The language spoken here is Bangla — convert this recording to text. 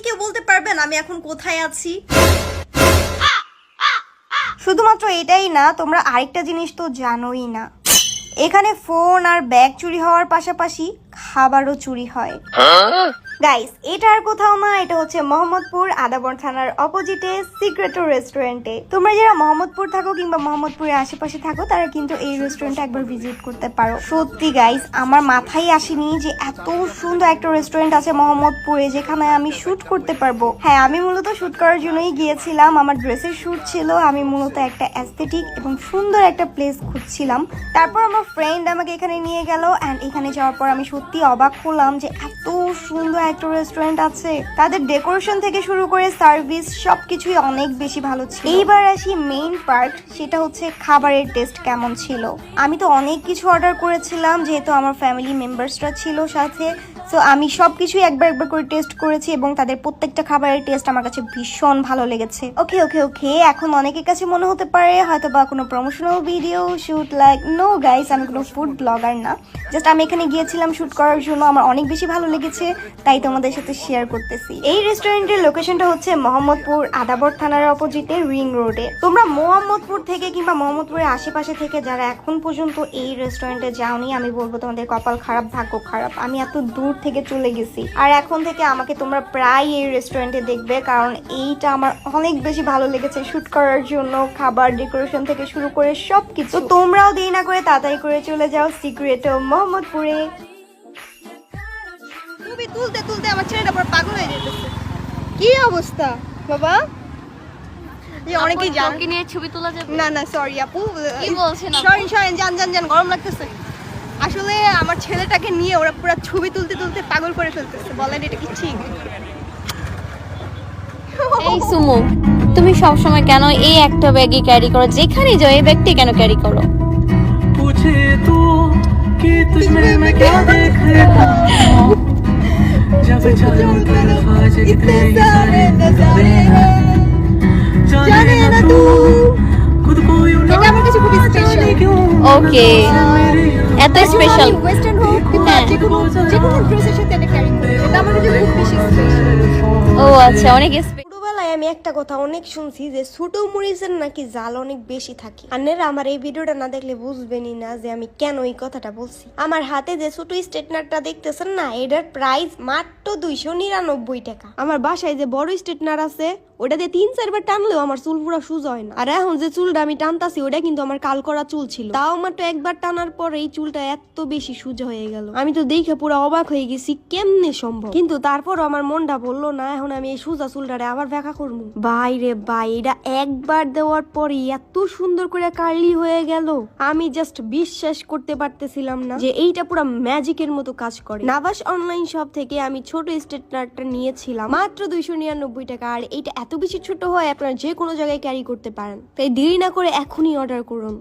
কেউ বলতে পারবেন আমি এখন কোথায় আছি? শুধুমাত্র এটাই না, তোমরা আরেকটা জিনিস তো জানোই না, এখানে ফোন আর ব্যাগ চুরি হওয়ার পাশাপাশি খাবারও চুরি হয়। গাইস, এটা আর কোথাও না, এটা হচ্ছে মোহাম্মদপুর আদাবর থানার অপোজিটে সিক্রেট রেস্টুরেন্টে। তোমরা যারা মোহাম্মদপুর থাকো কিংবা মোহাম্মদপুরের আশেপাশে থাকো তারা কিন্তু এই রেস্টুরেন্টে একবার ভিজিট করতে পারো। সত্যি গাইস, আমার মাথায় আসেনি যে এত সুন্দর একটা রেস্টুরেন্ট আছে মোহাম্মদপুরে যেখানে আমি শুট করতে পারবো। হ্যাঁ, আমি মূলত শুট করার জন্যই গিয়েছিলাম, আমার ড্রেসের শুট ছিল। আমি মূলত একটা অ্যাস্থেটিক এবং সুন্দর একটা প্লেস খুঁজছিলাম। তারপর আমার ফ্রেন্ড আমাকে এখানে নিয়ে গেল, অ্যান্ড এখানে যাওয়ার পর আমি সত্যি অবাক হলাম যে এত সুন্দর একটা রেস্টুরেন্ট আছে। তাদের ডেকোরেশন থেকে শুরু করে সার্ভিস সবকিছুই অনেক বেশি ভালো ছিল। এইবার আসি মেইন পার্ট, সেটা হচ্ছে খাবারের টেস্ট কেমন ছিল। আমি তো অনেক কিছু অর্ডার করেছিলাম যেহেতু আমার ফ্যামিলি মেম্বার্সরা ছিল সাথে, সো আমি সবকিছুই একবার একবার করে টেস্ট করেছি এবং তাদের প্রত্যেকটা খাবারের টেস্ট আমার কাছে ভীষণ ভালো লেগেছে। ওকে ওকে ওকে, এখন অনেকের কাছে মনে হতে পারে হয়তো বা কোনো promotional video shoot, like no guys, আমি কোনো ফুড ব্লগার না, জাস্ট আমি এখানে গিয়েছিলাম শুট করার জন্য, আমার অনেক বেশি ভালো লেগেছে তাই তোমাদের সাথে শেয়ার করতেছি। এই রেস্টুরেন্টের লোকেশনটা হচ্ছে মোহাম্মদপুর আদাবর থানার অপোজিটে রিং রোডে। তোমরা মোহাম্মদপুর থেকে কিংবা মোহাম্মদপুরের আশেপাশে থেকে যারা এখন পর্যন্ত এই রেস্টুরেন্টে যাওনি, আমি বলবো তোমাদের কপাল খারাপ, ভাগ্য খারাপ। আমি এত দূর থেকে চলে গেছি, আর এখন থেকে আমাকে তোমরা প্রায় এই রেস্টুরেন্টে দেখবে, কারণ এইটা আমার অনেক বেশি ভালো লেগেছে শুট করার জন্য। খাবার, ডেকোরেশন থেকে শুরু করে সবকিছু। তোমরাও দেরি না করে তাড়াতাড়ি করে চলে যাও সিক্রেট মোহাম্মদপুরে। ছবি তুলতে তুলতে আমার ছেলেটা পুরো পাগল হয়ে যেতেছে। কি অবস্থা বাবা? যে অনেকেই জানকে নিয়ে ছবি তোলা যাবে না না, সরি আপু, কি বলছেন আপু? সরি সরি, জান জান জান, গরম লাগতেছে। আসলে আমার ছেলেটাকে নিয়ে ওরা পুরো ছবি তুলতে তুলতে পাগল করে ফেলতেছে। বলেন এটা কি ঠিক? এই সুমু, তুমি সব সময় কেন এই একটা ব্যাগই ক্যারি করো? যেখানে যাও এই ব্যাগটি কেন ক্যারি করো? पूछे तू कि तुझमें मैं क्या देख रहा हूँ जब चारों तरफ आज इतने सारे नजारे हैं जाने ना तू खुद को यूं ना जाने क्यों ওকে, এত স্পেশাল। ওয়েস্টার্ন হোক কিংবা যে কোনো ড্রেসের সাথে এটা ক্যারি করে, এটা আমার কাছে খুব বেশি স্পেশাল। ও আচ্ছা, অনেক স্পেশাল। ছোটবেলায় আমি একটা কথা অনেক শুনছি যে ছোট মরিচের নাকি জাল অনেক বেশি থাকে। আর আমার এই ভিডিওটা না দেখলে বুঝবেনই না যে আমি কেন এই কথাটা বলছি। আমার হাতে যে ছোট স্ট্রেটনারটা দেখতেছেন না, এটার প্রাইস মাত্র 299 টাকা। আমার বাসায় যে বড় স্ট্রেটনার আছে ওটা দিয়ে 3-4 বার টানলেও আমার চুল পুরো সোজা হয় না। আর এখন যে চুলটা আমি টানতাছি ওটা কিন্তু আমার কাল করা চুল ছিল, তাও মাত্র একবার টানার পর এই চুলটা এত বেশি সোজা হয়ে গেল। আমি তো দেখে পুরো অবাক হয়ে গেছি কেমনে সম্ভব, কিন্তু তারপরও আমার মনটা বললো না এখন আমি এই সোজা চুলটারে আবার ব্যাখ্যা করবো। ভাই রে ভাই, এটা একবার দেওয়ার পরে এত সুন্দর করে কার্লি হয়ে গেল, আমি জাস্ট বিশ্বাস করতে পারতেছিলাম না যে এইটা পুরো ম্যাজিকের মতো কাজ করে। নাভাস অনলাইন শপ থেকে আমি ছোট স্ট্রেটনারটা নিয়েছিলাম মাত্র 299 টাকা, আর এইটা এত বেশি ছোট হয় আপনারা যে কোনো জায়গায় ক্যারি করতে পারেন। তাই দেরি না করে এখনই অর্ডার করুন।